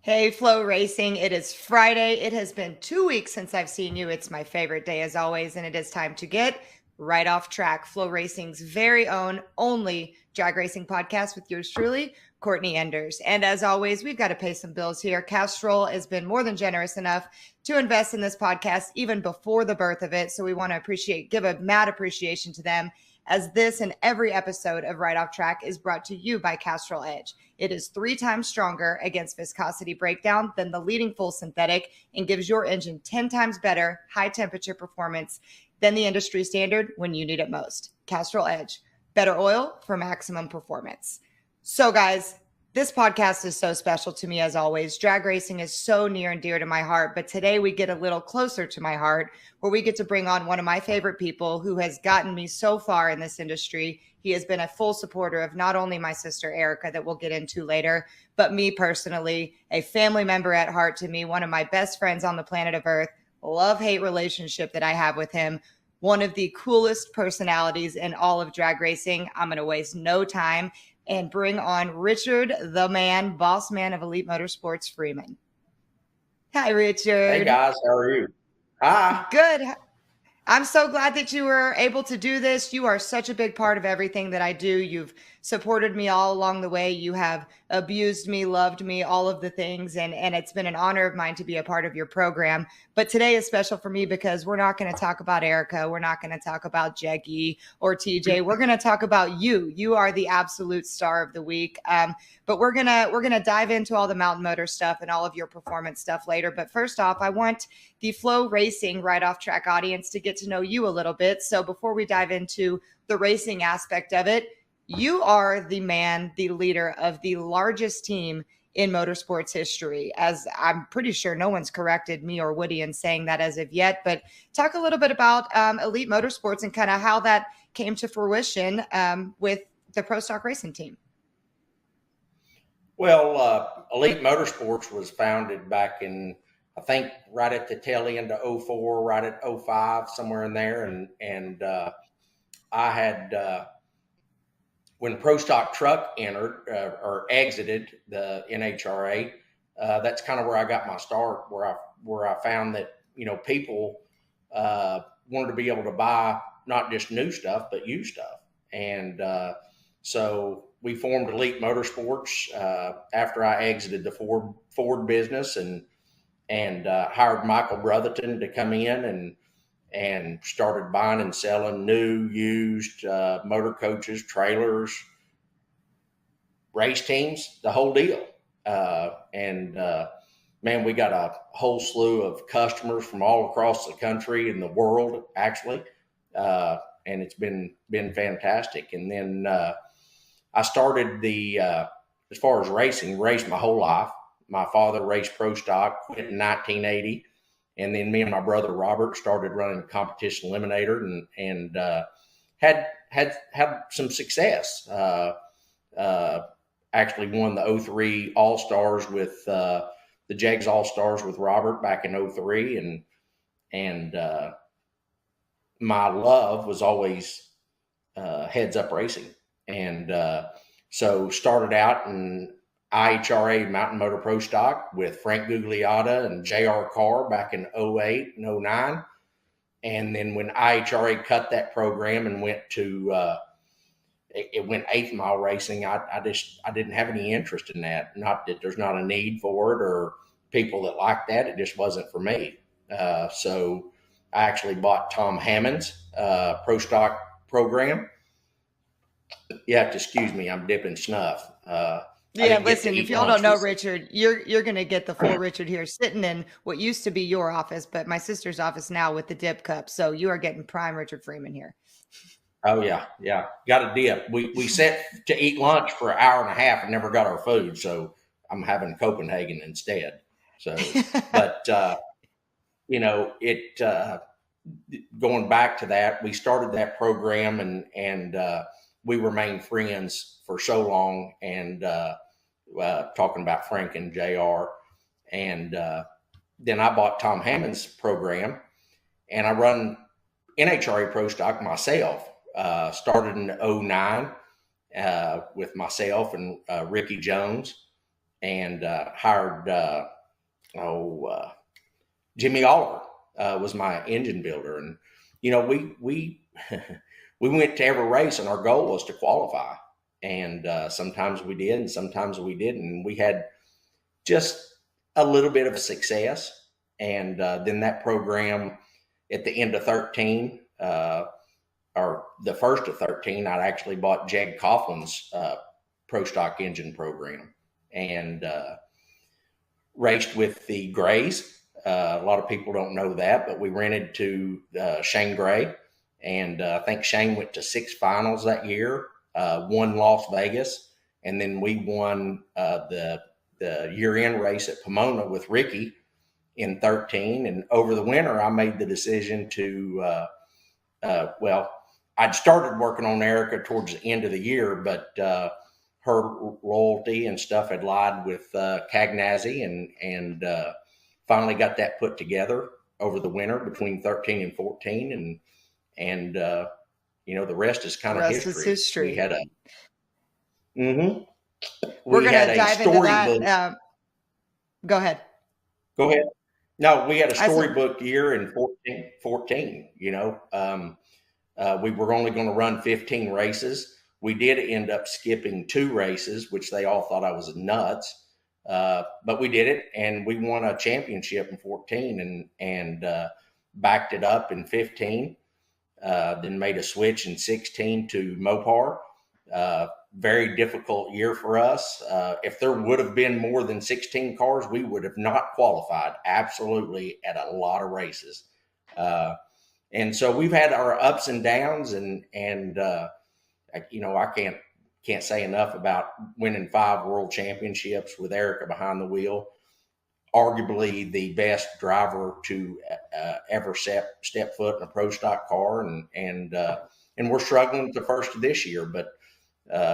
Hey, FloRacing. It is Friday. It has been 2 weeks since I've seen you. It's my favorite day as always, and it is time to get right off track. FloRacing's very own, only drag racing podcast with yours truly, Courtney Enders. And as always, we've got to pay some bills here. Castrol has been more than generous enough to invest in this podcast even before the birth of it. So we want to give a mad appreciation to them, as this and every episode of Right Off Track is brought to you by Castrol Edge. It is 3 times stronger against viscosity breakdown than the leading full synthetic and gives your engine 10 times better high temperature performance than the industry standard when you need it most. Castrol Edge, better oil for maximum performance. So guys, this podcast is so special to me as always. Drag racing is so near and dear to my heart, but today we get a little closer to my heart where we get to bring on one of my favorite people who has gotten me so far in this industry. He has been a full supporter of not only my sister Erica, that we'll get into later, but me personally, a family member at heart to me, one of my best friends on the planet of Earth, love-hate relationship that I have with him. One of the coolest personalities in all of drag racing. I'm going to waste no time and bring on Richard, the man, boss man of Elite Motorsports, Freeman. Hi, Richard. Hey, guys. How are you? Hi. Good. I'm so glad that you were able to do this. You are such a big part of everything that I do. You've supported me all along the way. You have abused me, loved me, all of the things. And it's been an honor of mine to be a part of your program. But today is special for me because we're not going to talk about Erica. We're not going to talk about Jeggy or TJ. We're going to talk about you. You are the absolute star of the week. But we're gonna dive into all the mountain motor stuff and all of your performance stuff later. But first off, I want the FloRacing Right Off Track audience to get to know you a little bit. So before we dive into the racing aspect of it, you are the man, the leader of the largest team in motorsports history, as I'm pretty sure no one's corrected me or Woody in saying that as of yet. But talk a little bit about Elite Motorsports and kind of how that came to fruition with the Pro Stock Racing team. Well, Elite Motorsports was founded back in, I think, right at the tail end of 04, right at 05, somewhere in there. And I had, when Pro Stock Truck entered or exited the NHRA, that's kind of where I got my start, where I found that, people wanted to be able to buy not just new stuff, but used stuff. And so we formed Elite Motorsports after I exited the Ford business and hired Michael Brotherton to come in and started buying and selling new, used motor coaches, trailers, race teams, the whole deal. Man, we got a whole slew of customers from all across the country and the world, actually. And it's been fantastic. And then I started as far as raced my whole life. My father raced Pro Stock, quit in 1980. And then me and my brother Robert started running Competition Eliminator and had some success. Actually won the 03 All-Stars with the Jegs All-Stars with Robert back in 03. And my love was always heads up racing. And so started out in IHRA Mountain Motor Pro Stock with Frank Gugliotta and JR Carr back in 08 and 09. And then when IHRA cut that program and went to, it went 8th mile racing, I didn't have any interest in that. Not that there's not a need for it or people that like that. It just wasn't for me. So I actually bought Tom Hammond's Pro Stock program. You have to excuse me, I'm dipping snuff. Yeah, listen, if y'all don't know Richard, you're going to get the full Richard here sitting in what used to be your office, but my sister's office now with the dip cup. So you are getting prime Richard Freeman here. Oh, yeah. Got a dip. We sat to eat lunch for an hour and a half and never got our food. So I'm having Copenhagen instead. So, but, going back to that, we started that program and we remained friends for so long, and talking about Frank and JR. And then I bought Tom Hammond's program, and I run NHRA Pro Stock myself. Started in 09 with myself and Ricky Jones. and hired Jimmy Oliver was my engine builder. And, we we went to every race, and our goal was to qualify. And sometimes we did, and sometimes we didn't. And we had just a little bit of success. And then that program at the end of 13, or the first of 13, I'd actually bought Jag Coughlin's Pro Stock engine program and raced with the Grays. A lot of people don't know that, but we rented to Shane Gray. And I think Shane went to 6 finals that year, won Las Vegas, and then we won the year-end race at Pomona with Ricky in 13. And over the winter, I made the decision to, I'd started working on Erica towards the end of the year, but her loyalty and stuff had lied with Cagnazzi, and finally got that put together over the winter between 13 and 14. And the rest is kind of history. We had a, we're going to dive into that. Go ahead. Go ahead. No, we had a storybook year in 14. We were only going to run 15 races. We did end up skipping 2 races, which they all thought I was nuts. But we did it, and we won a championship in 14 and backed it up in 15. Then made a switch in 16 to Mopar. Very difficult year for us. If there would have been more than 16 cars, we would have not qualified absolutely at a lot of races. And so we've had our ups and downs, and I can't say enough about winning 5 world championships with Erica behind the wheel. Arguably the best driver to ever step foot in a pro stock car, and we're struggling with the first of this year, but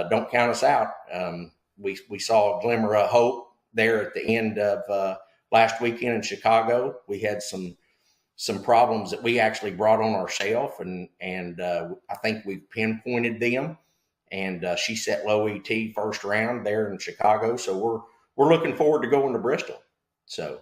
don't count us out. We saw a glimmer of hope there at the end of last weekend in Chicago. We had some problems that we actually brought on ourselves, and I think we've pinpointed them. And she set low ET first round there in Chicago, so we're looking forward to going to Bristol. So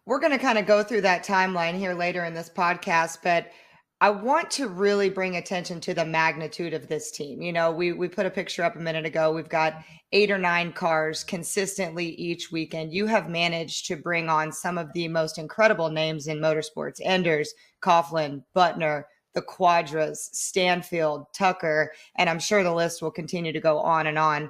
we're going to kind of go through that timeline here later in this podcast, but I want to really bring attention to the magnitude of this team. We put a picture up a minute ago. We've got 8 or 9 cars consistently each weekend. You have managed to bring on some of the most incredible names in motorsports: Enders, Coughlin, Butner, the Quadras, Stanfield, Tucker, and I'm sure the list will continue to go on and on.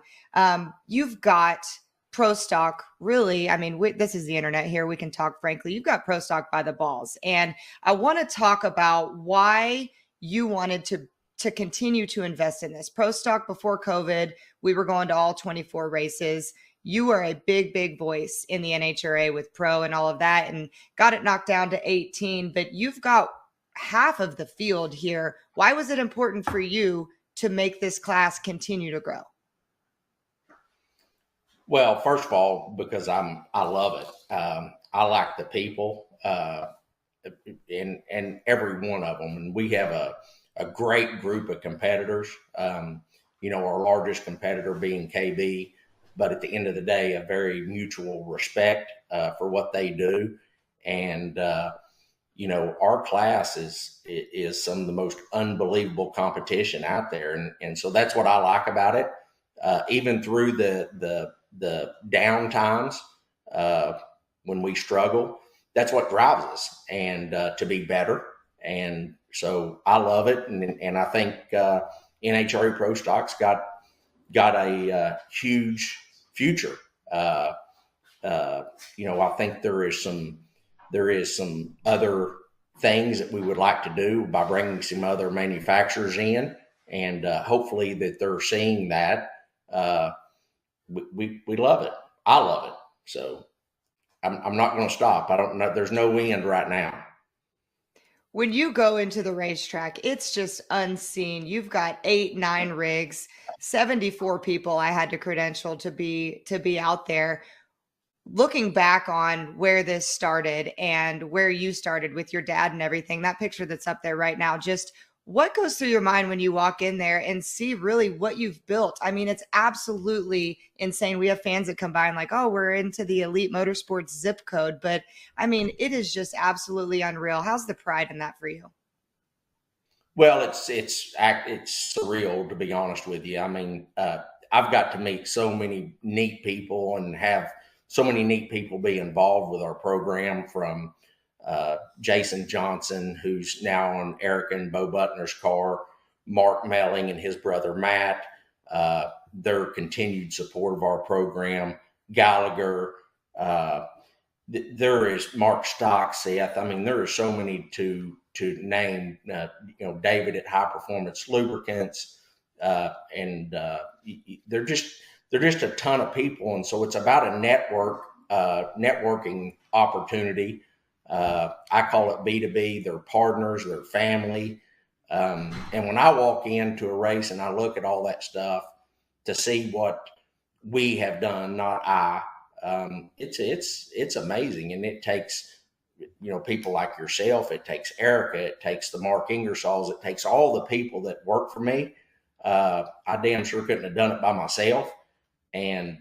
You've got pro stock, really. I mean, this is the internet here. We can talk frankly. You've got pro stock by the balls. And I want to talk about why you wanted to continue to invest in this. Pro stock before COVID, we were going to all 24 races. You were a big, big voice in the NHRA with pro and all of that, and got it knocked down to 18. But you've got half of the field here. Why was it important for you to make this class continue to grow? Well, first of all, because I love it. I like the people, and every one of them. And we have a great group of competitors. Our largest competitor being KB, but at the end of the day, a very mutual respect for what they do. And our class is some of the most unbelievable competition out there, and so that's what I like about it. Even through the down times when we struggle, that's what drives us, and to be better. And so I love it, and I think NHRA Pro Stock's got a huge future. I think there is some other things that we would like to do by bringing some other manufacturers in, and hopefully that they're seeing that. We love it. I love it. So I'm not going to stop. I don't know. There's no end right now. When you go into the racetrack, it's just unseen. You've got 8, 9 rigs, 74 people I had to credential to be out there. Looking back on where this started and where you started with your dad and everything, that picture that's up there right now, just What goes through your mind when you walk in there and see really what you've built? I mean, it's absolutely insane. We have fans that come by and like, oh, we're into the Elite Motorsports zip code. But I mean, it is just absolutely unreal. How's the pride in that for you? Well, it's surreal, to be honest with you. I mean, I've got to meet so many neat people and have so many neat people be involved with our program, from Jason Johnson, who's now on Erica and Bo Butner's car, Mark Melling and his brother Matt, their continued support of our program, Gallagher. Uh, there is Mark Stock, Seth. I mean, there are so many to name. David at High Performance Lubricants, and they're just a ton of people, and so it's about a networking opportunity. I call it B2B. They're partners, they're family. And when I walk into a race and I look at all that stuff to see what we have done, not I, it's amazing. And it takes, people like yourself, it takes Erica, it takes the Mark Ingersolls, it takes all the people that work for me. I damn sure couldn't have done it by myself. And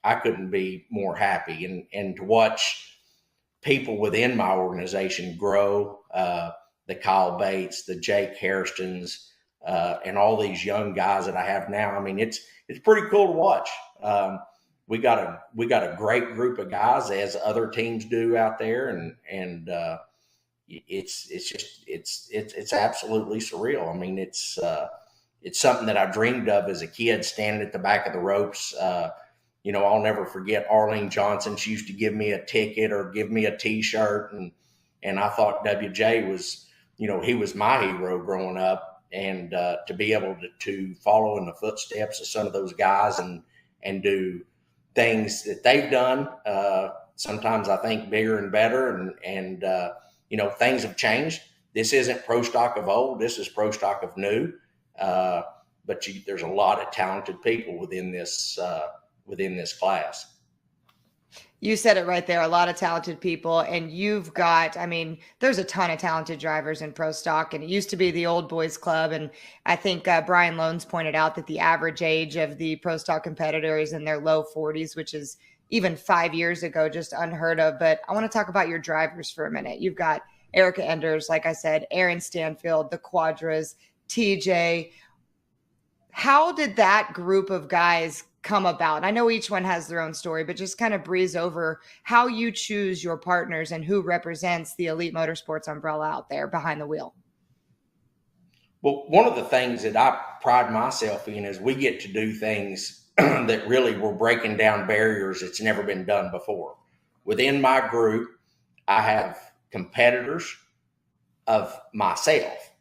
I couldn't be more happy. And to watch people within my organization grow, the Kyle Bates, the Jake Hairstons, and all these young guys that I have now. I mean, it's pretty cool to watch. We got a great group of guys, as other teams do out there, and it's absolutely surreal. I mean, it's something that I dreamed of as a kid, standing at the back of the ropes. I'll never forget Arlene Johnson. She used to give me a ticket or give me a T-shirt, and I thought WJ was, he was my hero growing up, and to be able to follow in the footsteps of some of those guys and do things that they've done. Sometimes I think bigger and better, and things have changed. This isn't pro stock of old. This is pro stock of new. But there's a lot of talented people within this class. You said it right there. A lot of talented people, and you've got, I mean, there's a ton of talented drivers in pro stock, and it used to be the old boys club. And I think Brian Loans pointed out that the average age of the pro stock competitor is in their low 40s, which is even 5 years ago, just unheard of. But I want to talk about your drivers for a minute. You've got Erica Enders, like I said, Aaron Stanfield, the Quadras, TJ. How did that group of guys come about? I know each one has their own story, but just kind of breeze over how you choose your partners and who represents the Elite Motorsports umbrella out there behind the wheel. Well, one of the things that I pride myself in is we get to do things that really we're breaking down barriers that's never been done before. Within my group, I have competitors of myself,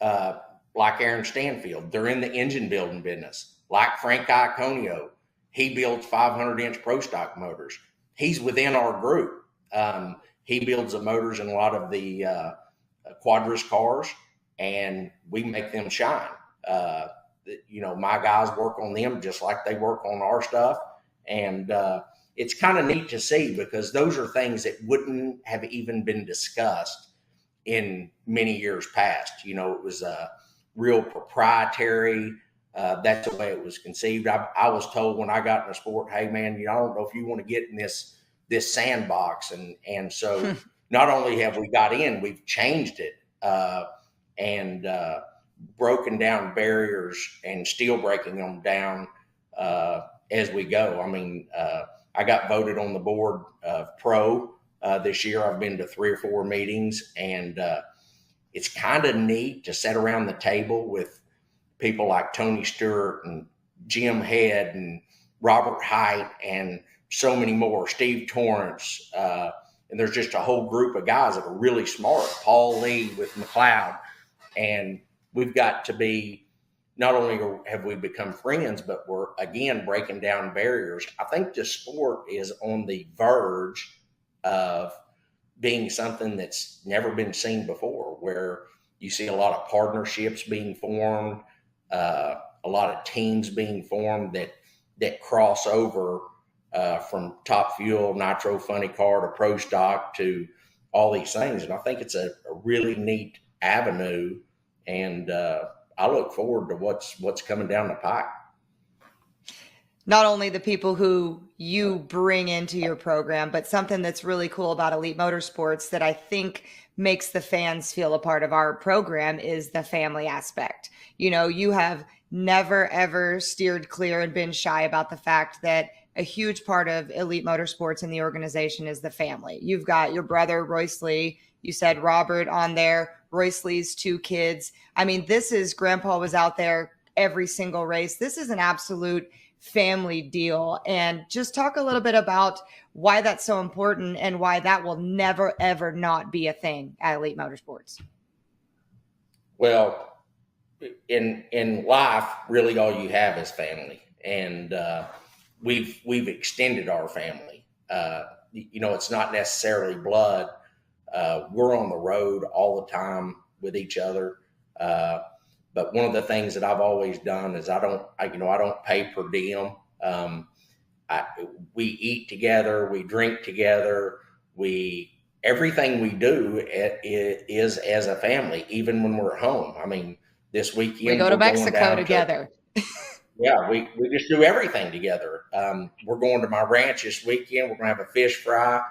like Aaron Stanfield. They're in the engine building business. Like Frank Iaconio, he builds 500-inch pro stock motors. He's within our group. He builds the motors in a lot of the Quadras cars, and we make them shine. My guys work on them just like they work on our stuff. And it's kind of neat to see, because those are things that wouldn't have even been discussed in many years past. It was real proprietary. That's the way it was conceived. I was told when I got in the sport, hey man, I don't know if you want to get in this sandbox. And so not only have we got in, we've changed it, and broken down barriers and still breaking them down as we go. I mean, I got voted on the board of pro this year. I've been to 3 or 4 meetings, and it's kind of neat to sit around the table with people like Tony Stewart and Jim Head and Robert Height and so many more, Steve Torrance. And there's just a whole group of guys that are really smart. Paul Lee with McLeod. And we've got to be, not only have we become friends, but we're, again, breaking down barriers. I think the sport is on the verge of being something that's never been seen before, where you see a lot of partnerships being formed, a lot of teams being formed that cross over from Top Fuel, Nitro Funny Car to Pro Stock to all these things. And I think it's a really neat avenue, and I look forward to what's coming down the pike. Not only the people who you bring into your program, but something that's really cool about Elite Motorsports that I think makes the fans feel a part of our program is the family aspect. You know, you have never, ever steered clear and been shy about the fact that a huge part of Elite Motorsports and the organization is the family. You've got your brother, Royce Lee. You said Robert on there, Royce Lee's 2 kids. I mean, this is, Grandpa was out there every single race. This is an absolute family deal. And just talk a little bit about why that's so important and why that will never, ever not be a thing at Elite Motorsports. Well, in life, really all you have is family. And we've extended our family. You know, it's not necessarily blood. We're on the road all the time with each other. But one of the things that I've always done is I don't pay per diem. We eat together, we drink together, everything we do is as a family, even when we're at home. I mean, this weekend we go to Mexico together. Yeah, we just do everything together. We're going to my ranch this weekend. We're going to have a fish fry.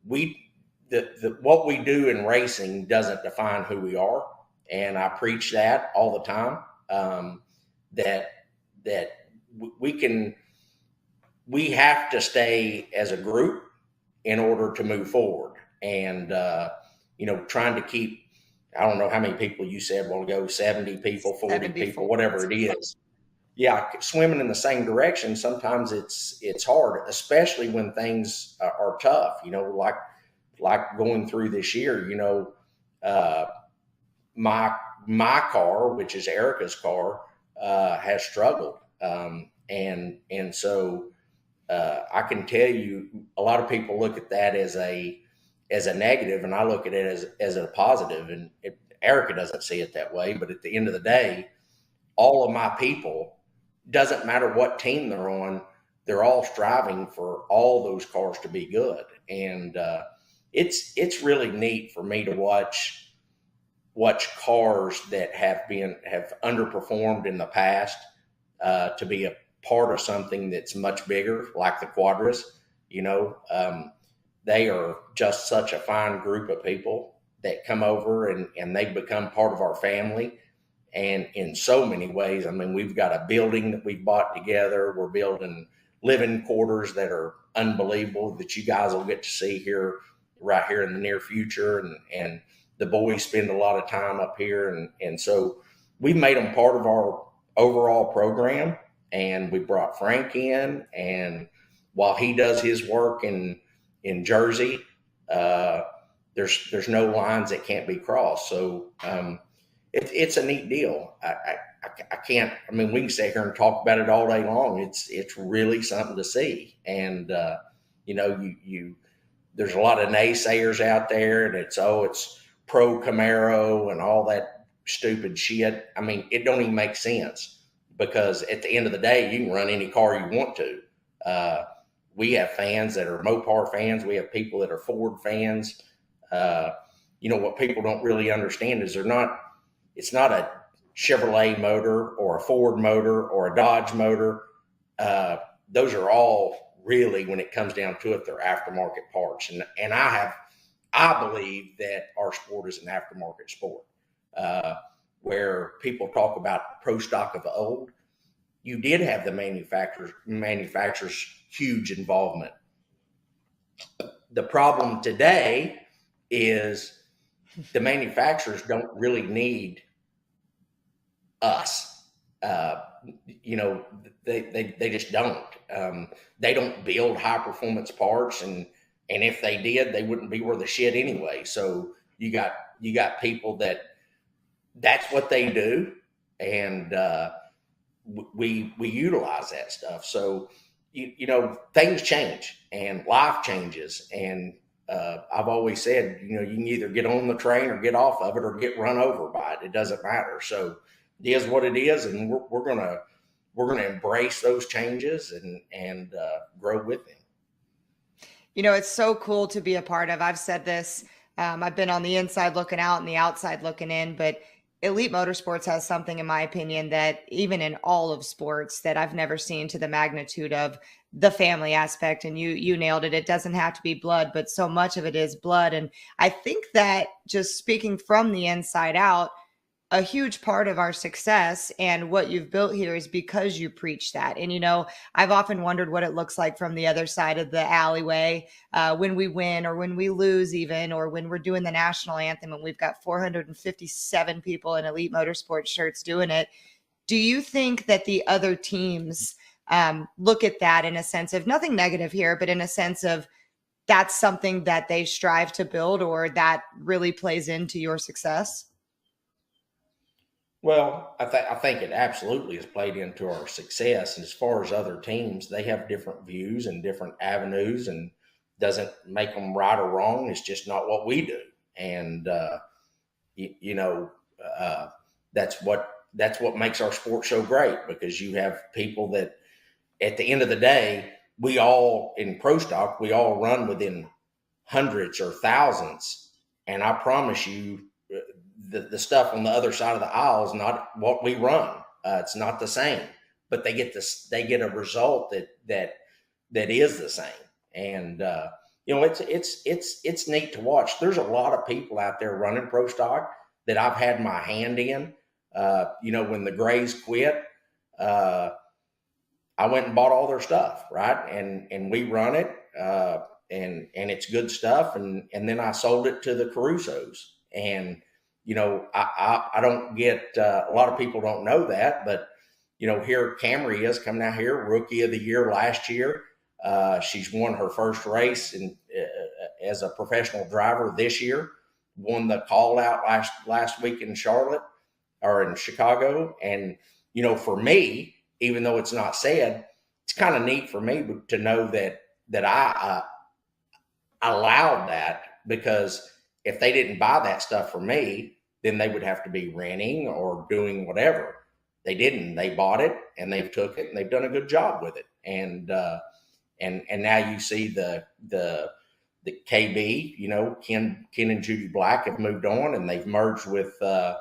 What we do in racing doesn't define who we are, and I preach that all the time. That we have to stay as a group in order to move forward, and trying to keep. I don't know how many people you said a while ago, 70 people, 40 people, whatever it is. Yeah, swimming in the same direction, sometimes it's hard, especially when things are tough, like going through this year. My car, which is Erica's car, has struggled. And so I can tell you, a lot of people look at that as a negative, and I look at it as a positive. And Erica doesn't see it that way, but at the end of the day, all of my people, doesn't matter what team they're on, they're all striving for all those cars to be good. And it's really neat for me to watch cars that have underperformed in the past to be a part of something that's much bigger, like the Quadras. They are just such a fine group of people that come over and they become part of our family. And in so many ways, I mean, we've got a building that we bought together. We're building living quarters that are unbelievable that you guys will get to see right here in the near future. And the boys spend a lot of time up here. And so we made them part of our overall program. And we brought Frank in, and while he does his work in Jersey, there's no lines that can't be crossed. So it's a neat deal. I can't. I mean, we can sit here and talk about it all day long. It's really something to see. And there's a lot of naysayers out there, and it's pro Camaro and all that stupid shit. I mean, it don't even make sense, because at the end of the day, you can run any car you want to. We have fans that are Mopar fans. We have people that are Ford fans. What people don't really understand is it's not a Chevrolet motor or a Ford motor or a Dodge motor. Those are all really, when it comes down to it, they're aftermarket parts. And I believe that our sport is an aftermarket sport. Where people talk about pro stock of old, you did have the manufacturer's huge involvement. The problem today is the manufacturers don't really need us. They just don't. They don't build high performance parts, and if they did, they wouldn't be worth a shit anyway. So you got people that's what they do, and we utilize that stuff. So things change and life changes, and I've always said, you can either get on the train or get off of it or get run over by it. It doesn't matter. So it is what it is, and we're gonna embrace those changes and grow with them. It's so cool to be a part of. I've said this. I've been on the inside looking out and the outside looking in, but Elite Motorsports has something, in my opinion, that even in all of sports that I've never seen to the magnitude of the family aspect. And you nailed it. It doesn't have to be blood, but so much of it is blood. And I think that, just speaking from the inside out, a huge part of our success and what you've built here is because you preach that. And, I've often wondered what it looks like from the other side of the alleyway, when we win or when we lose, even, or when we're doing the national anthem and we've got 457 people in Elite Motorsports shirts doing it. Do you think that the other teams look at that in a sense of, nothing negative here, but in a sense of, that's something that they strive to build, or that really plays into your success? Well, I think it absolutely has played into our success. And as far as other teams, they have different views and different avenues, and doesn't make them right or wrong. It's just not what we do. And you know, that's what makes our sport so great, because you have people that, at the end of the day, we all in pro stock, we all run within hundreds or thousands, and I promise you, the stuff on the other side of the aisle is not what we run. It's not the same, but they get this. They get a result that is the same. And it's neat to watch. There's a lot of people out there running pro stock that I've had my hand in. When the Grays quit, I went and bought all their stuff, right? And we run it, and it's good stuff. And then I sold it to the Carusos. And I don't get, a lot of people don't know that, but here Camry is coming out here, Rookie of the Year last year. She's won her first race as a professional driver this year. Won the call out last week in Charlotte, or in Chicago. And for me, even though it's not said, it's kind of neat for me to know that I allowed that, because if they didn't buy that stuff for me, then they would have to be renting or doing whatever. They didn't. They bought it, and they've took it, and they've done a good job with it. And now you see the KB, Ken and Judy Black have moved on, and they've merged with the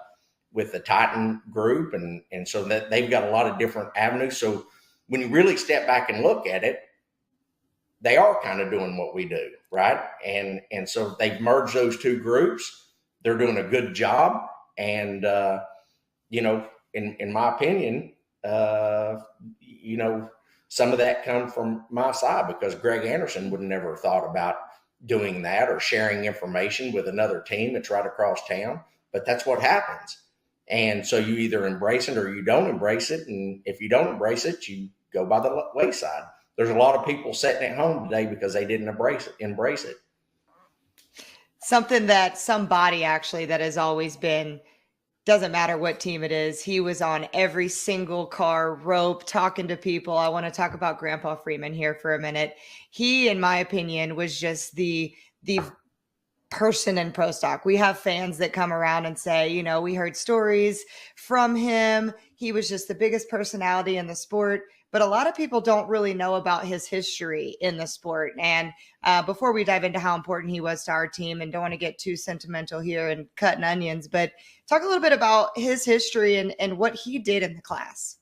Titan group, and so that they've got a lot of different avenues. So when you really step back and look at it, they are kind of doing what we do, right? And so they've merged those two groups. They're doing a good job. And, in my opinion, some of that comes from my side, because Greg Anderson would never have thought about doing that or sharing information with another team that's right across town. But that's what happens. And so you either embrace it or you don't embrace it. And if you don't embrace it, you go by the wayside. There's a lot of people sitting at home today because they didn't embrace it. Something that somebody actually that has always been, doesn't matter what team it is, he was on every single car rope talking to people. I want to talk about Grandpa Freeman here for a minute. He, in my opinion, was just the person in pro stock. We have fans that come around and say, we heard stories from him. He was just the biggest personality in the sport. But a lot of people don't really know about his history in the sport. And before we dive into how important he was to our team, and don't want to get too sentimental here and cutting onions, but talk a little bit about his history and what he did in the class.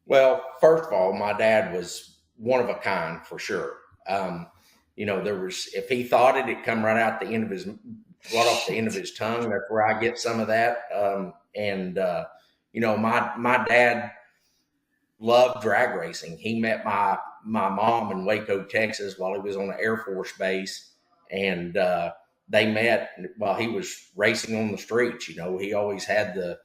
Well, first of all, my dad was one of a kind for sure. There was, if he thought it'd come right off the end of his tongue. That's where I get some of that. My dad loved drag racing. He met my mom in Waco, Texas, while he was on the Air Force base, and they met while he was racing on the streets. He always had the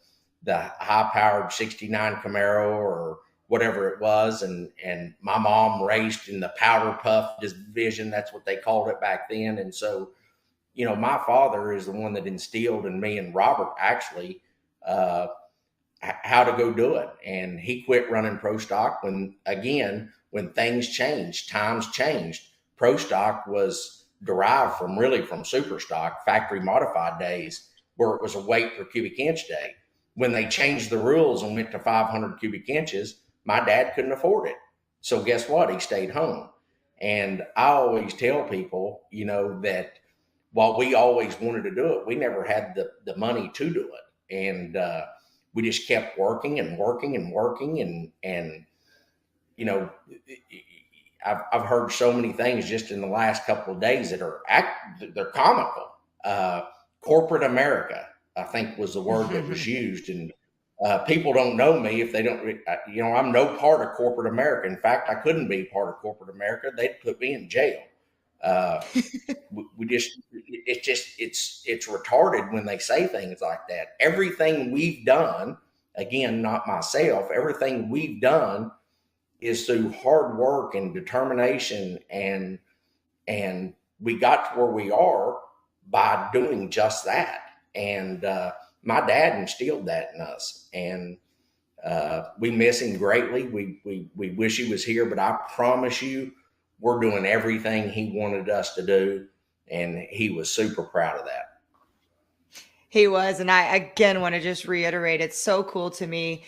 high-powered '69 Camaro or whatever it was, and my mom raced in the powder puff division. That's what they called it back then. And so, my father is the one that instilled in me and Robert actually how to go do it. And he quit running pro stock when things changed, times changed. Pro stock was derived from super stock, factory modified days, where it was a weight per cubic inch day. When they changed the rules and went to 500 cubic inches, my dad couldn't afford it. So guess what? He stayed home. And I always tell people, that while we always wanted to do it, we never had the money to do it. And we just kept working and working and working. And you know, I've heard so many things just in the last couple of days that they're comical. Corporate America, I think, was the word that was used. And people don't know me if they don't, I'm no part of corporate America. In fact, I couldn't be part of corporate America. They'd put me in jail. It's retarded when they say things like that. Everything we've done, again, not myself, everything we've done is through hard work and determination, and we got to where we are by doing just that. And my dad instilled that in us, and we miss him greatly. We wish he was here, but I promise you, we're doing everything he wanted us to do, and he was super proud of that. He was. And I, again, want to just reiterate, it's so cool to me,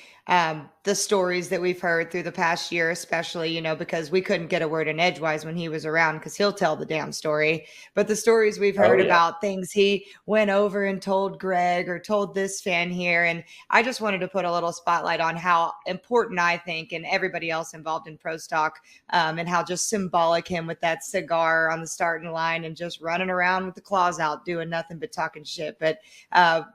the stories that we've heard through the past year, especially, because we couldn't get a word in edgewise when he was around, because he'll tell the damn story. But the stories we've heard about things he went over and told Greg or told this fan here. And I just wanted to put a little spotlight on how important I think, and everybody else involved in Pro Stock, and how just symbolic him with that cigar on the starting line and just running around with the claws out, doing nothing but talking shit. But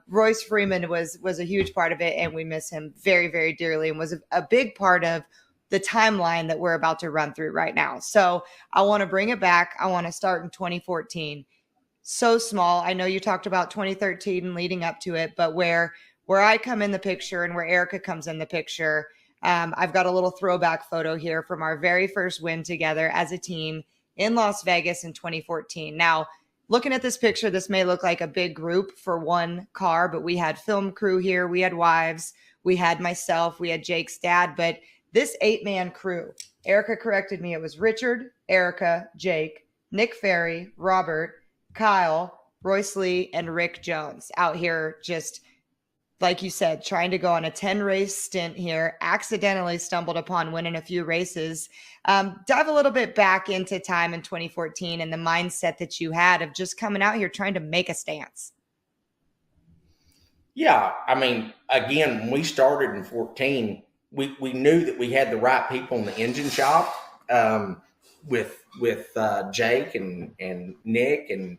Royce Freeman was a huge part of it, and we miss him very, very dearly, and was a big part of the timeline that we're about to run through right now. So I want to bring it back. I want to start in 2014. So small. I know you talked about 2013 leading up to it, but where I come in the picture and where Erica comes in the picture, I've got a little throwback photo here from our very first win together as a team in Las Vegas in 2014. Now, looking at this picture, this may look like a big group for one car, but we had film crew here. We had wives. We had myself. We had Jake's dad. But this 8-man crew, Erica corrected me. It was Richard, Erica, Jake, Nick Ferry, Robert, Kyle, Royce Lee, and Rick Jones out here, just like you said, trying to go on a 10-race stint here, accidentally stumbled upon winning a few races. Dive a little bit back into time in 2014 and the mindset that you had of just coming out here trying to make a stance. Yeah, I mean, again, when we started in 14, we knew that we had the right people in the engine shop, with Jake and Nick, and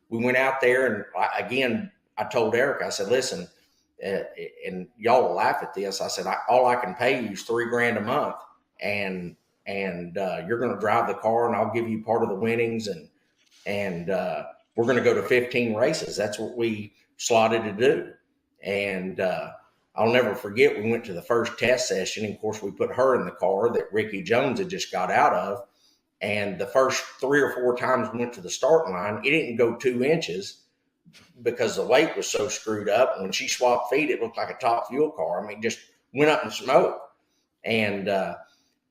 we went out there, and again, I told Erica, I said, listen, and y'all will laugh at this. I said, all I can pay you is $3,000 a month, and you're going to drive the car, and I'll give you part of the winnings, and we're going to go to 15 races. That's what we slotted to do. And I'll never forget, we went to the first test session, and of course we put her in the car that Ricky Jones had just got out of. And the first 3 or 4 times we went to the starting line, it didn't go 2 inches because the weight was so screwed up. And when she swapped feet, it looked like a top fuel car. I mean, just went up in smoke. And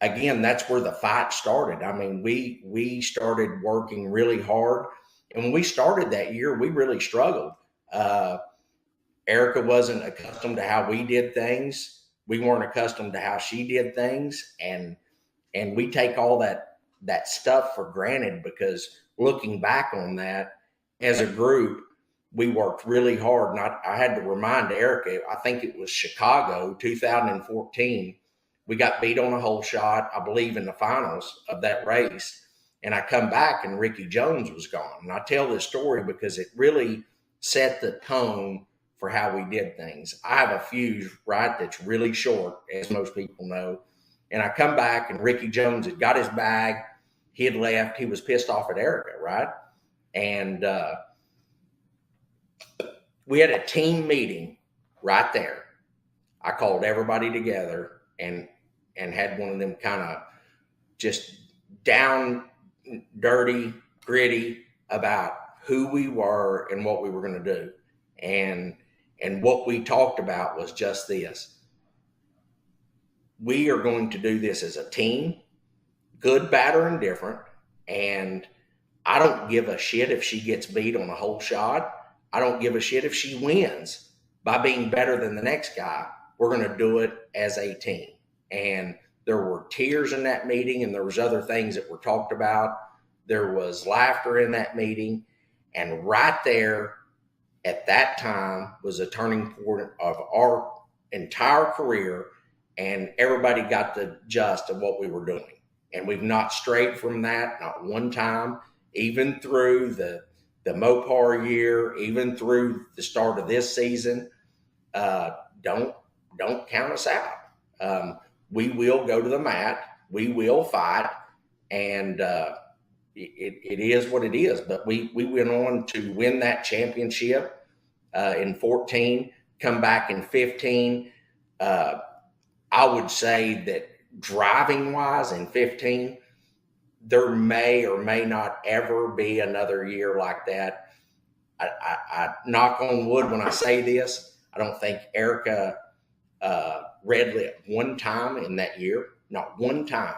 again, that's where the fight started. I mean, we started working really hard. And when we started that year, we really struggled. Erica wasn't accustomed to how we did things. We weren't accustomed to how she did things. And we take all that stuff for granted, because looking back on that as a group, we worked really hard. And I had to remind Erica, I think it was Chicago 2014. We got beat on a hole shot, I believe, in the finals of that race. And I come back and Ricky Jones was gone. And I tell this story because it really set the tone for how we did things. I have a fuse, right, that's really short, as most people know. And I come back and Ricky Jones had got his bag. He had left. He was pissed off at Erica, right? And we had a team meeting right there. I called everybody together and had one of them kind of just down, dirty, gritty about who we were and what we were going to do. And what we talked about was just this. We are going to do this as a team, good, bad, or indifferent. And I don't give a shit if she gets beat on a hole shot. I don't give a shit if she wins by being better than the next guy. We're going to do it as a team. And there were tears in that meeting, and there was other things that were talked about. There was laughter in that meeting. And right there at that time was a turning point of our entire career, and everybody got the gist of what we were doing. And we've not strayed from that, not one time, even through the Mopar year, even through the start of this season. Don't count us out. We will go to the mat. We will fight, and it is what it is. But we went on to win that championship in 14, come back in 15. I would say that driving wise in 15, there may or may not ever be another year like that. I knock on wood when I say this. I don't think Erica red lit one time in that year, not one time.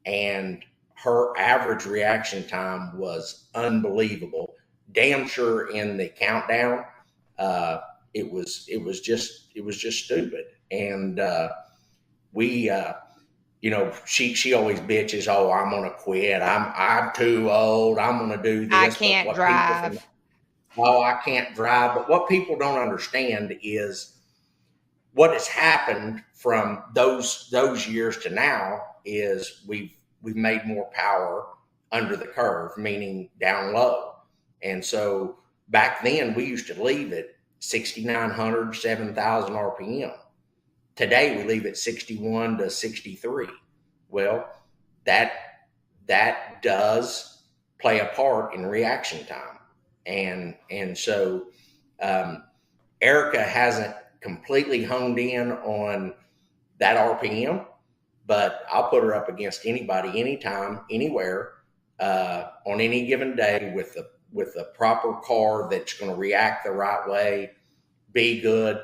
And her average reaction time was unbelievable. Damn sure in the countdown, it was just stupid. And we, she always bitches, oh, I'm gonna quit. I'm too old. I'm gonna do this. I can't drive. I can't drive. But what people don't understand is what has happened from those years to now is we've made more power under the curve, meaning down low. And so back then we used to leave at 6,900, 7,000 RPM. Today we leave at 61 to 63. Well, that does play a part in reaction time. And so Erica hasn't completely honed in on that RPM, but I'll put her up against anybody, anytime, anywhere, on any given day with the proper car that's going to react the right way, be good.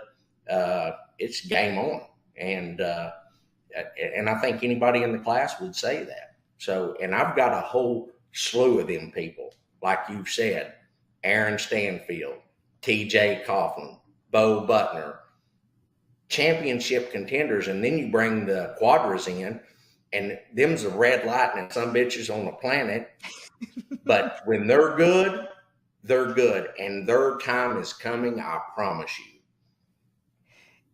It's game on, and I think anybody in the class would say that. So, and I've got a whole slew of them people, like you said, Aaron Stanfield, TJ Coughlin, Bo Butner, championship contenders, and then you bring the quadras in, and them's the red lightning some bitches on the planet. But when they're good, and their time is coming, I promise you.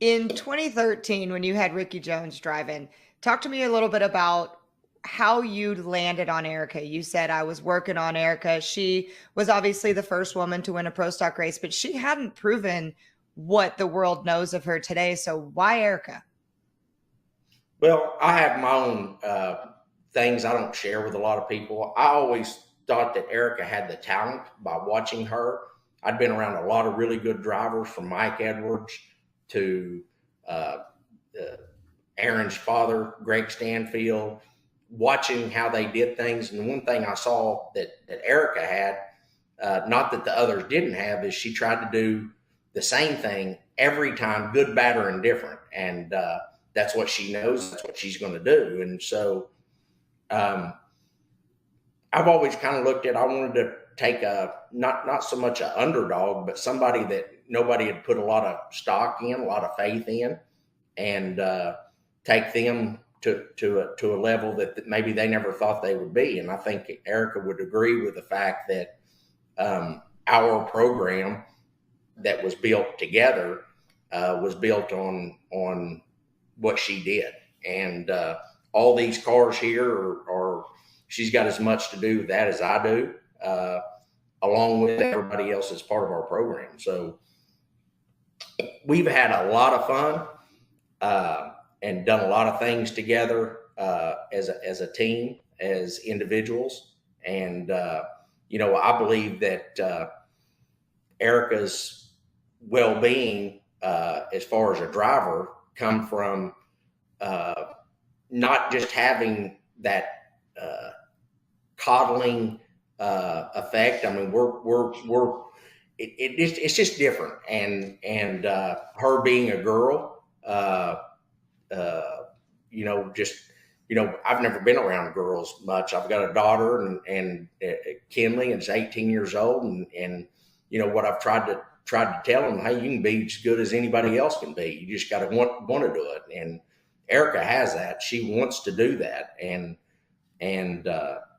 In 2013, when you had Ricky Jones driving, talk to me a little bit about how you landed on Erica. You said, I was working on Erica. She was obviously the first woman to win a pro stock race, but she hadn't proven what the world knows of her today. So why Erica? Well, I have my own things I don't share with a lot of people. I always thought that Erica had the talent by watching her. I'd been around a lot of really good drivers, from Mike Edwards to Aaron's father, Greg Stanfield, watching how they did things. And the one thing I saw that Erica had, not that the others didn't have, is she tried to do the same thing every time, good, bad, or indifferent. And that's what she knows. That's what she's going to do. And so I've always kind of looked at, I wanted to take not so much an underdog, but somebody that nobody had put a lot of stock in, a lot of faith in, and take them to a level that maybe they never thought they would be. And I think Erica would agree with the fact that our program that was built together was built on what she did. And all these cars here are she's got as much to do with that as I do, along with everybody else as part of our program. So we've had a lot of fun and done a lot of things together as a team, as individuals. And, I believe that Erica's well-being as far as a driver come from not just having that coddling effect. I mean, it's just different. And her being a girl, I've never been around girls much. I've got a daughter and Kinley, and is 18 years old. And what I've tried to tell them, hey, you can be as good as anybody else can be. You just got to want to do it. And Erica has that. She wants to do that. And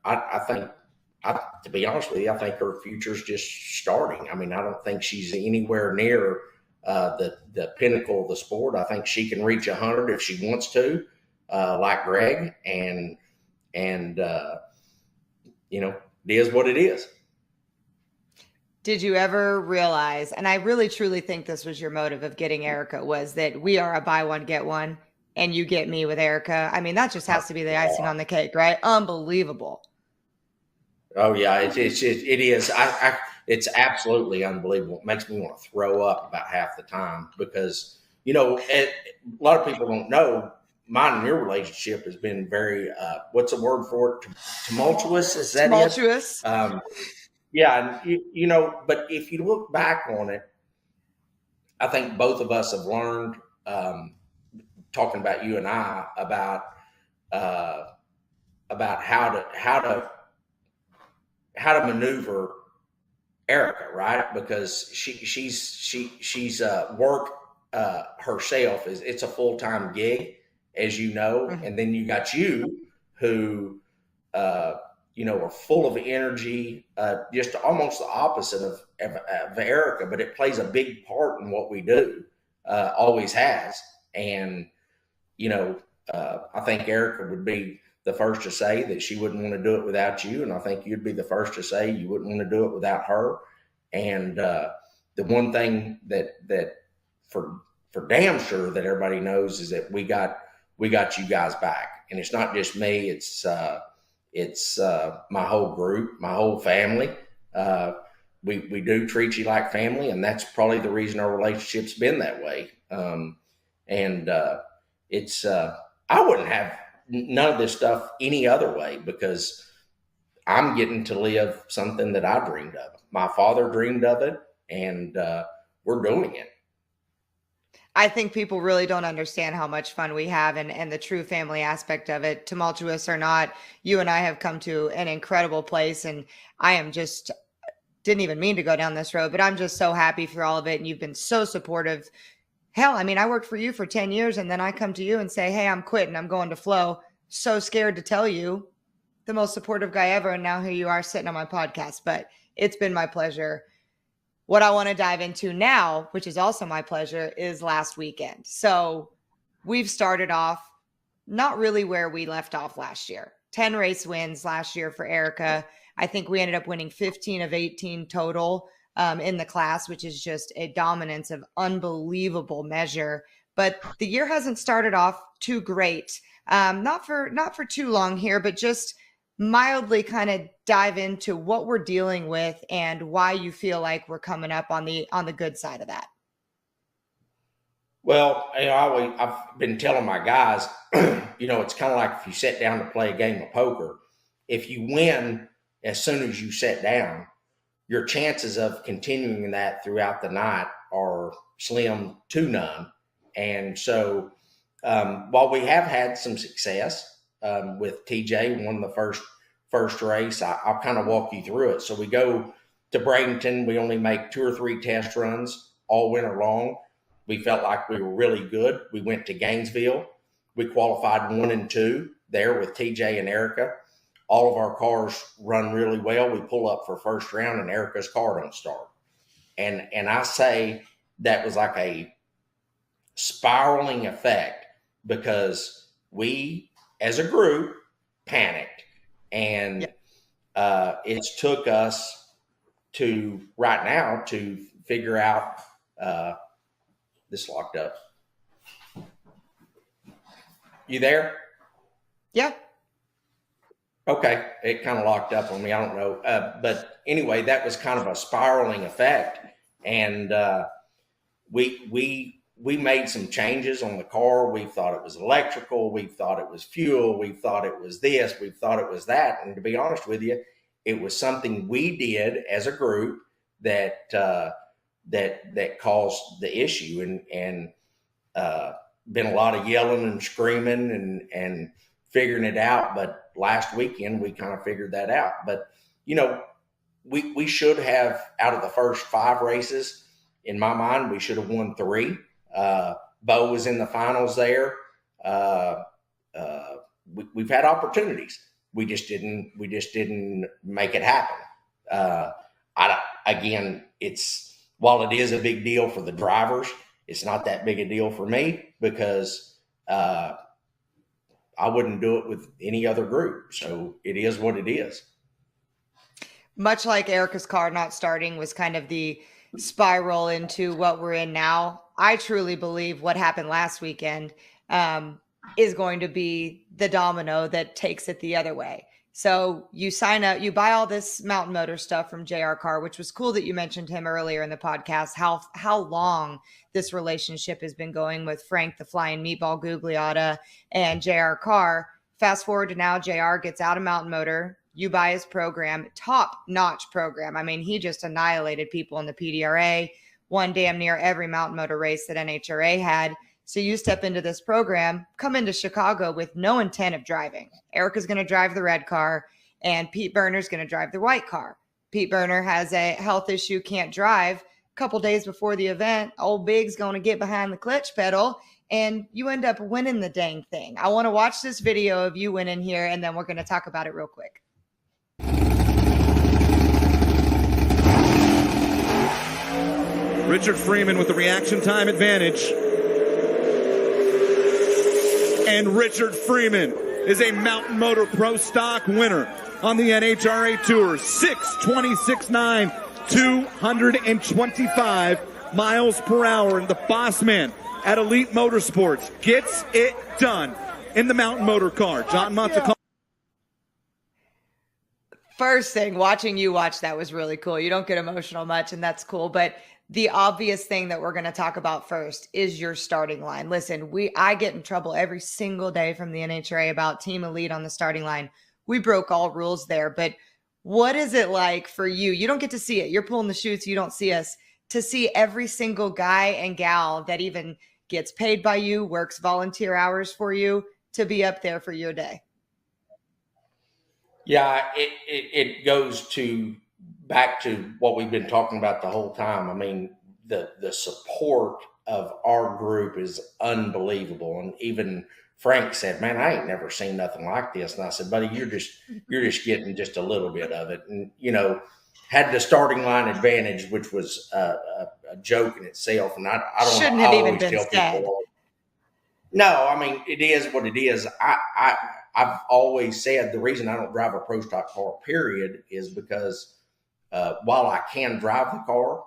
I to be honest with you, I think her future's just starting. I mean, I don't think she's anywhere near the pinnacle of the sport. I think she can reach 100 if she wants to, like Greg, and you know, it is what it is. Did you ever realize, and I really truly think this was your motive of getting Erica, was that we are a buy one, get one, and you get me with Erica? I mean, that just has to be the icing on the cake, right? Unbelievable. Oh yeah, it is. It's absolutely unbelievable. It makes me want to throw up about half the time because, you know, a lot of people don't know mine and your relationship has been very, what's the word for it? Tumultuous? Is that tumultuous? It? Yeah. And you know, but if you look back on it, I think both of us have learned, talking about you and I, about how to maneuver Erica, right? Because she's work herself is it's a full-time gig, as you know, and then you got you who you know are full of energy, just almost the opposite of Erica, but it plays a big part in what we do, always has, and you know I think Erica would be the first to say that she wouldn't want to do it without you. And I think you'd be the first to say you wouldn't want to do it without her. And the one thing that for damn sure that everybody knows is that we got you guys back. And it's not just me. It's my whole group, my whole family. We do treat you like family. And that's probably the reason our relationship's been that way. It's I wouldn't have none of this stuff any other way because I'm getting to live something that I dreamed of. My father dreamed of it, and we're doing it. I think people really don't understand how much fun we have and the true family aspect of it. Tumultuous or not, you and I have come to an incredible place, and I am just didn't even mean to go down this road, but I'm just so happy for all of it, and you've been so supportive. Hell, I mean, I worked for you for 10 years and then I come to you and say, hey, I'm quitting. I'm going to Flo. So scared to tell you, the most supportive guy ever. And now here you are sitting on my podcast, but it's been my pleasure. What I want to dive into now, which is also my pleasure, is last weekend. So we've started off not really where we left off last year. 10 race wins last year for Erica. I think we ended up winning 15 of 18 total. In the class, which is just a dominance of unbelievable measure. But the year hasn't started off too great. Not for too long here, but just mildly kind of dive into what we're dealing with and why you feel like we're coming up on the good side of that. Well, you know, I've been telling my guys, you know, it's kind of like if you sit down to play a game of poker. If you win as soon as you sit down, your chances of continuing that throughout the night are slim to none. And so while we have had some success with TJ, won the first race, I'll kind of walk you through it. So we go to Bradenton. We only make 2 or 3 test runs all winter long. We felt like we were really good. We went to Gainesville. We qualified 1 and 2 there with TJ and Erica. All of our cars run really well. We pull up for first round and Erica's car don't start. And I say that was like a spiraling effect because we as a group panicked. And it's took us to right now to figure out this locked up. You there? Yeah. Okay, it kind of locked up on me. I don't know, but anyway, that was kind of a spiraling effect, and we made some changes on the car. We thought it was electrical, we thought it was fuel, we thought it was this, we thought it was that. And to be honest with you, it was something we did as a group that caused the issue, and been a lot of yelling and screaming and figuring it out. But last weekend we kind of figured that out. But you know, we should have, out of the first 5 races, in my mind, we should have won 3. Bo was in the finals there. We've had opportunities, we just didn't make it happen. Again, while it is a big deal for the drivers, it's not that big a deal for me because I wouldn't do it with any other group. So it is what it is. Much like Erica's car not starting was kind of the spiral into what we're in now. I truly believe what happened last weekend is going to be the domino that takes it the other way. So you sign up, you buy all this Mountain Motor stuff from JR Carr, which was cool that you mentioned him earlier in the podcast, how long this relationship has been going with Frank, the Flying Meatball Gugliotta, and JR Carr. Fast forward to now, JR gets out of Mountain Motor. You buy his program, top-notch program. I mean, he just annihilated people in the PDRA, won damn near every Mountain Motor race that NHRA had. So you step into this program, come into Chicago with no intent of driving. Erica's going to drive the red car, and Pete Berner's going to drive the white car. Pete Berner has a health issue, can't drive. A couple days before the event, old Big's going to get behind the clutch pedal, and you end up winning the dang thing. I want to watch this video of you winning here, and then we're going to talk about it real quick. Richard Freeman with the reaction time advantage. And Richard Freeman is a Mountain Motor Pro Stock winner on the NHRA Tour. 6:26.9, 225 miles per hour. And the boss man at Elite Motorsports gets it done in the Mountain Motor car. John Montecalvo. First thing, watching you watch that was really cool. You don't get emotional much, and that's cool. But the obvious thing that we're going to talk about first is your starting line. Listen, I get in trouble every single day from the NHRA about Team Elite on the starting line. We broke all rules there. But what is it like for you? You don't get to see it. You're pulling the chutes. You don't see us. To see every single guy and gal that even gets paid by you, works volunteer hours for you, to be up there for your day. Yeah, it goes back to what we've been talking about the whole time. I mean, the support of our group is unbelievable. And even Frank said, "Man, I ain't never seen nothing like this." And I said, "Buddy, you're just getting just a little bit of it." And had the starting line advantage, which was a joke in itself. And I don't shouldn't know, have I even always been tell said. people, no, I mean, it is what it is. I've always said the reason I don't drive a pro stock car, period, is because while I can drive the car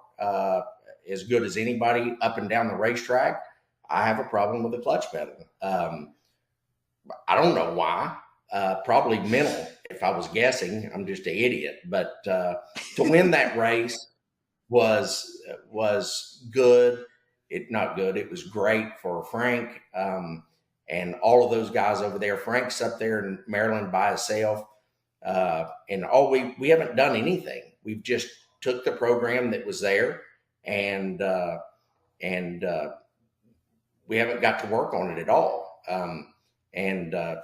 as good as anybody up and down the racetrack, I have a problem with the clutch pedal. I don't know why. Probably mental. If I was guessing, I'm just an idiot. But to win that race was good. Not good. It was great for Frank and all of those guys over there. Frank's up there in Maryland by himself, and we haven't done anything. We've just took the program that was there, and we haven't got to work on it at all.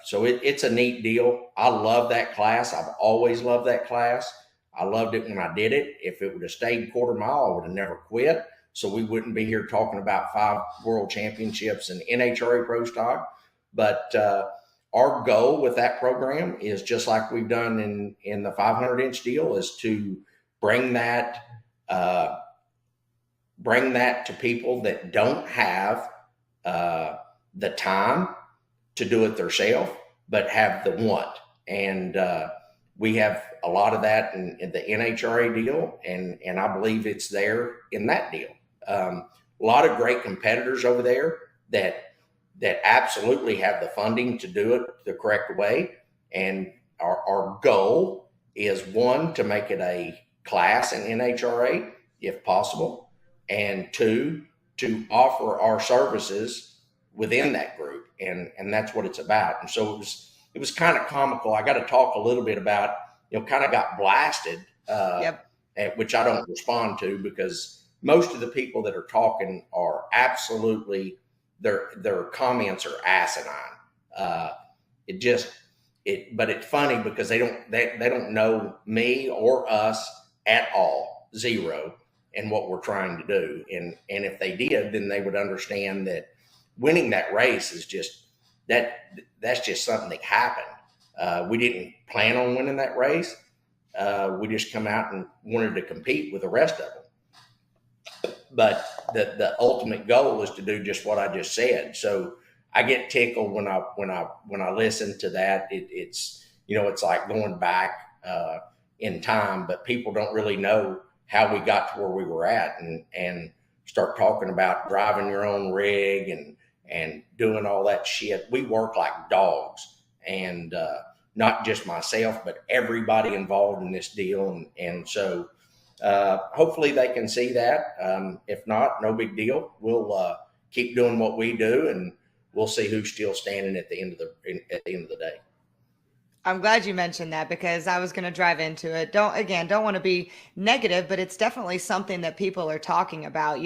So it's a neat deal. I love that class. I've always loved that class. I loved it when I did it. If it would have stayed quarter mile, I would have never quit. So we wouldn't be here talking about 5 world championships and NHRA Pro Stock. But our goal with that program is just like we've done in the 500-inch deal, is to bring that to people that don't have the time to do it themselves, but have the want. And we have a lot of that in the NHRA deal, and I believe it's there in that deal. A lot of great competitors over there that absolutely have the funding to do it the correct way. And our goal is, one, to make it a class in NHRA if possible, and 2, to offer our services within that group. And that's what it's about. And so it was kind of comical. I got to talk a little bit about, kind of got blasted, which I don't respond to, because most of the people that are talking are absolutely, their comments are asinine. But it's funny because they don't know me or us at all, zero, and what we're trying to do. And if they did, then they would understand that winning that race is just that's just something that happened. We didn't plan on winning that race. We just come out and wanted to compete with the rest of them. But the ultimate goal is to do just what I just said. So I get tickled when I listen to that. It's it's like going back in time, but people don't really know how we got to where we were at, and start talking about driving your own rig and doing all that shit. We work like dogs, and not just myself, but everybody involved in this deal. And so hopefully they can see that. If not, no big deal. We'll keep doing what we do, and we'll see who's still standing at the end of the day. I'm glad you mentioned that, because I was going to drive into it. Don't want to be negative, but it's definitely something that people are talking about.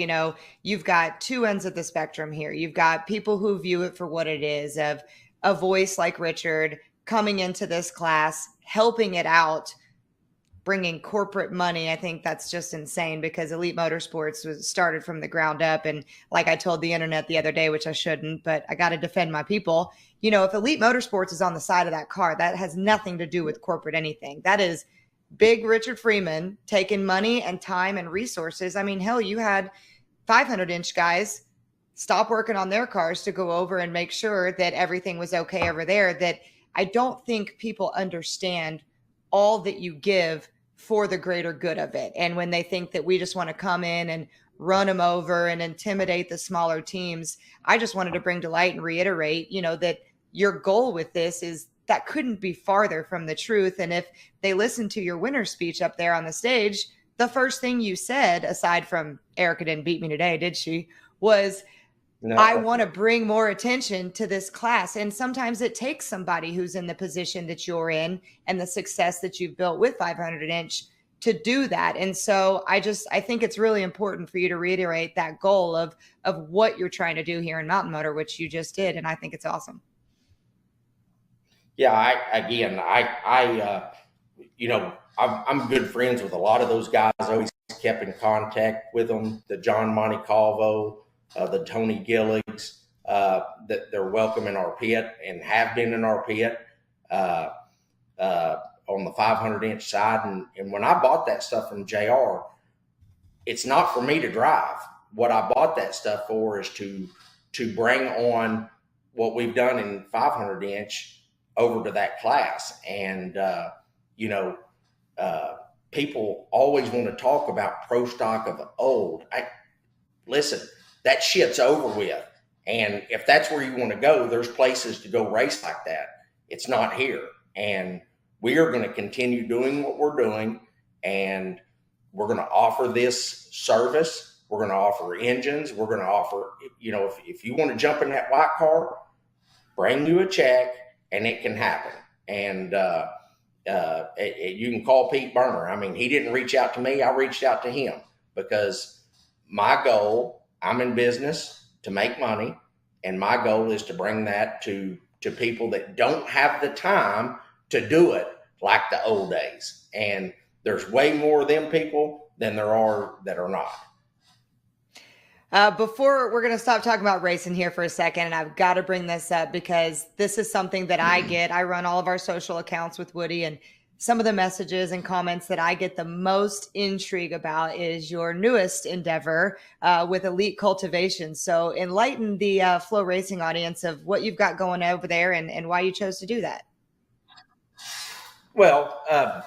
You've got two ends of the spectrum here. You've got people who view it for what it is, of a voice like Richard coming into this class, helping it out, bringing corporate money. I think that's just insane, because Elite Motorsports was started from the ground up. And like I told the internet the other day, which I shouldn't, but I got to defend my people. If Elite Motorsports is on the side of that car, that has nothing to do with corporate anything. That is big Richard Freeman taking money and time and resources. I mean, hell, you had 500-inch guys stop working on their cars to go over and make sure that everything was okay over there. That I don't think people understand all that you give for the greater good of it. And when they think that we just want to come in and run them over and intimidate the smaller teams, I just wanted to bring to light and reiterate, that your goal with this is that couldn't be farther from the truth. And if they listen to your winner speech up there on the stage, the first thing you said, aside from Erica didn't beat me today, did she? Was, no. I want to bring more attention to this class. And sometimes it takes somebody who's in the position that you're in and the success that you've built with 500-inch to do that. And so I think it's really important for you to reiterate that goal of what you're trying to do here in Mountain Motor, which you just did. And I think it's awesome. Yeah, I'm good friends with a lot of those guys. I always kept in contact with them. The John Montecalvo, the Tony Gilligs, that they're welcome in our pit and have been in our pit on the 500-inch side. And when I bought that stuff from JR, it's not for me to drive. What I bought that stuff for is to bring on what we've done in 500-inch over to that class. And, people always want to talk about pro stock of old. Listen, that shit's over with. And if that's where you want to go, there's places to go race like that. It's not here. And we are going to continue doing what we're doing. And we're going to offer this service. We're going to offer engines. We're going to offer, if you want to jump in that white car, bring you a check and it can happen. And you can call Pete Burner. I mean, he didn't reach out to me. I reached out to him because my goal, I'm in business to make money. And my goal is to bring that to people that don't have the time to do it like the old days. And there's way more of them people than there are that are not. Before we're going to stop talking about racing here for a second, and I've got to bring this up because this is something that I get. I run all of our social accounts with Woody, and some of the messages and comments that I get the most intrigue about is your newest endeavor with Elite Cultivation. So enlighten the FloRacing audience of what you've got going over there and why you chose to do that. Well,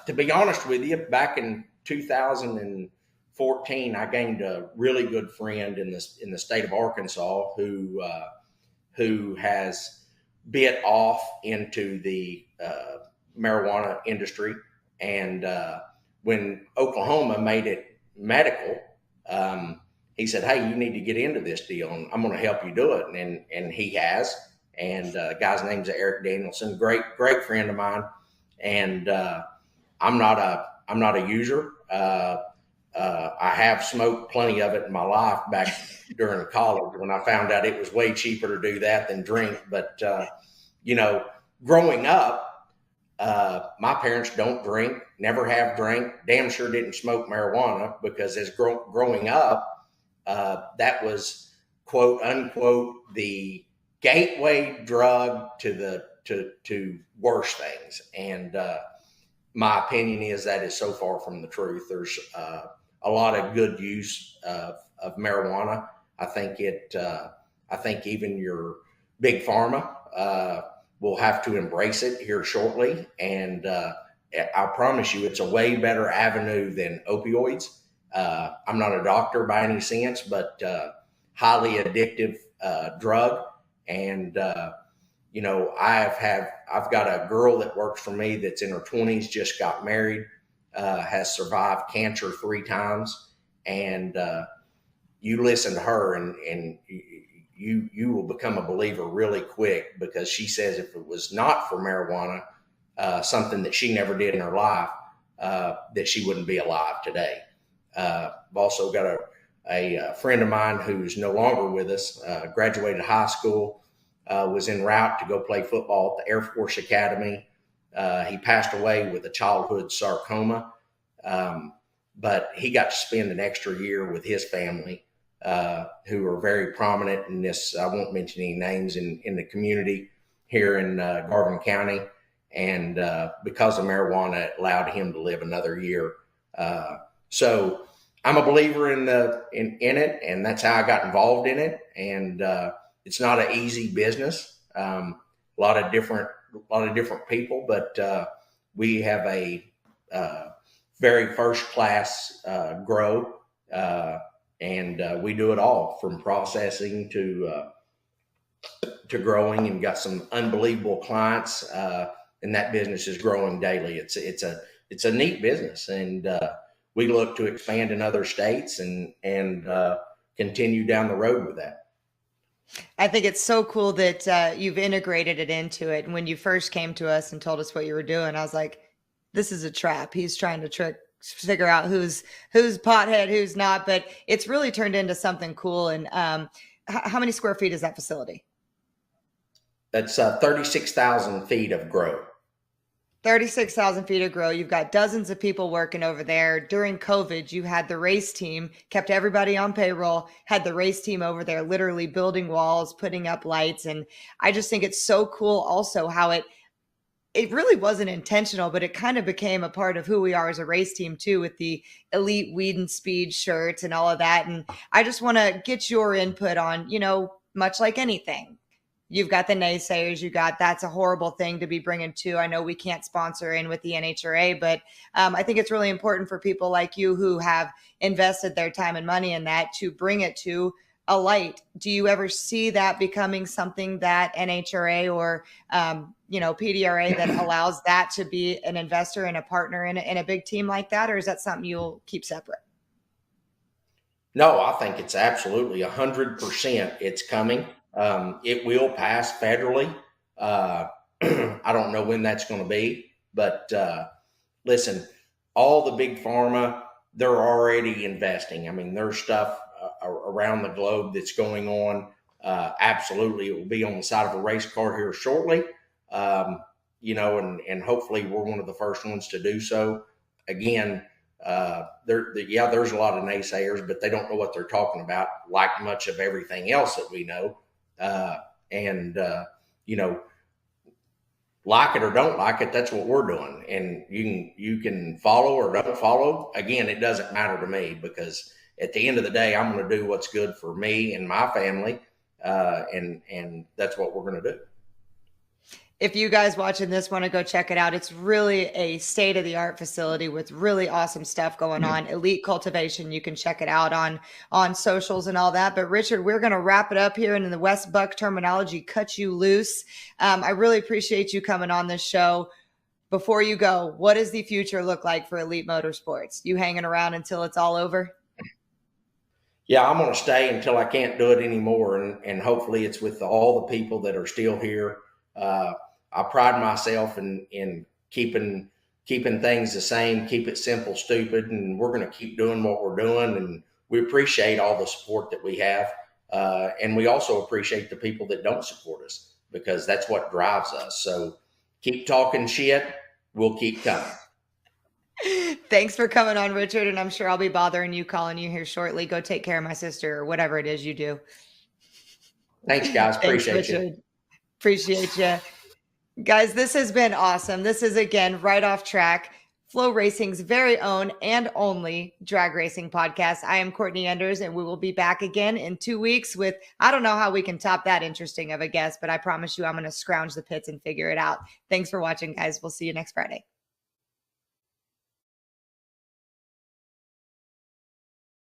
to be honest with you, back in 2014, I gained a really good friend in the state of Arkansas who has bit off into the marijuana industry. And when Oklahoma made it medical, he said, "Hey, you need to get into this deal, and I'm going to help you do it." And he has. And the guy's name's Eric Danielson, great friend of mine. And I'm not a user. I have smoked plenty of it in my life back during college when I found out it was way cheaper to do that than drink. But, growing up, my parents don't drink, never have drank, damn sure didn't smoke marijuana because as growing up, that was quote unquote the gateway drug to the to worse things. And my opinion is that is so far from the truth. There's a lot of good use of marijuana. I think even your big pharma will have to embrace it here shortly. And I promise you, it's a way better avenue than opioids. I'm not a doctor by any sense, but highly addictive drug. And you know, I've got a girl that works for me that's in her 20s, just got married, has survived cancer 3 times, and you listen to her and you will become a believer really quick, because she says if it was not for marijuana, something that she never did in her life, that she wouldn't be alive today. I've also got a friend of mine who's no longer with us, graduated high school, was en route to go play football at the Air Force Academy. He passed away with a childhood sarcoma, but he got to spend an extra year with his family, who are very prominent in this. I won't mention any names in the community here in Garvin County. And because of marijuana, it allowed him to live another year. So I'm a believer in it, and that's how I got involved in it. And it's not an easy business. A lot of different people, but we have a very first class grow, and we do it all from processing to growing, and got some unbelievable clients. And that business is growing daily. It's a neat business, and we look to expand in other states and continue down the road with that. I think it's so cool that you've integrated it into it. And when you first came to us and told us what you were doing, I was like, this is a trap. He's trying to figure out who's pothead, who's not. But it's really turned into something cool. And how many square feet is that facility? That's 36,000 feet of grow. 36,000 feet of grow. You've got dozens of people working over there. During COVID, you had the race team, kept everybody on payroll, had the race team over there literally building walls, putting up lights. And I just think it's so cool also how it really wasn't intentional, but it kind of became a part of who we are as a race team too, with the elite weed and speed shirts and all of that. And I just want to get your input on, you know, much like anything. You've got the naysayers. That's a horrible thing to be bringing to. I know we can't sponsor in with the NHRA, but I think it's really important for people like you who have invested their time and money in that to bring it to a light. Do you ever see that becoming something that NHRA or, PDRA that allows that to be an investor and a partner in a big team like that? Or is that something you'll keep separate? No, I think it's absolutely 100%. It's coming. It will pass federally. I don't know when that's going to be, but listen, all the big pharma, they're already investing. I mean, there's stuff around the globe that's going on. Absolutely, it will be on the side of a race car here shortly. And hopefully we're one of the first ones to do so. Again, there's a lot of naysayers, but they don't know what they're talking about, like much of everything else that we know. Like it or don't like it, that's what we're doing. And you can follow or don't follow. Again, it doesn't matter to me, because at the end of the day, I'm going to do what's good for me and my family. And that's what we're going to do. If you guys watching this want to go check it out, it's really a state-of-the-art facility with really awesome stuff going on. Elite Cultivation. You can check it out on socials and all that. But Richard, we're going to wrap it up here, and in the West Buck terminology, cut you loose. I really appreciate you coming on this show. Before you go, what does the future look like for Elite Motorsports? You hanging around until it's all over? Yeah, I'm going to stay until I can't do it anymore. And hopefully it's with all the people that are still here. I pride myself in keeping things the same, keep it simple, stupid, and we're going to keep doing what we're doing. And we appreciate all the support that we have. And we also appreciate the people that don't support us, because that's what drives us. So keep talking shit. We'll keep coming. Thanks for coming on, Richard. And I'm sure I'll be bothering you, calling you here shortly. Go take care of my sister or whatever it is you do. Thanks, guys. Appreciate you. Appreciate you. Guys, this has been awesome. This is, again, Right Off Track, FloRacing's very own and only drag racing podcast. I am Courtney Enders, and we will be back again in 2 weeks with, I don't know how we can top that interesting of a guest, but I promise you I'm going to scrounge the pits and figure it out. Thanks for watching, guys. We'll see you next Friday.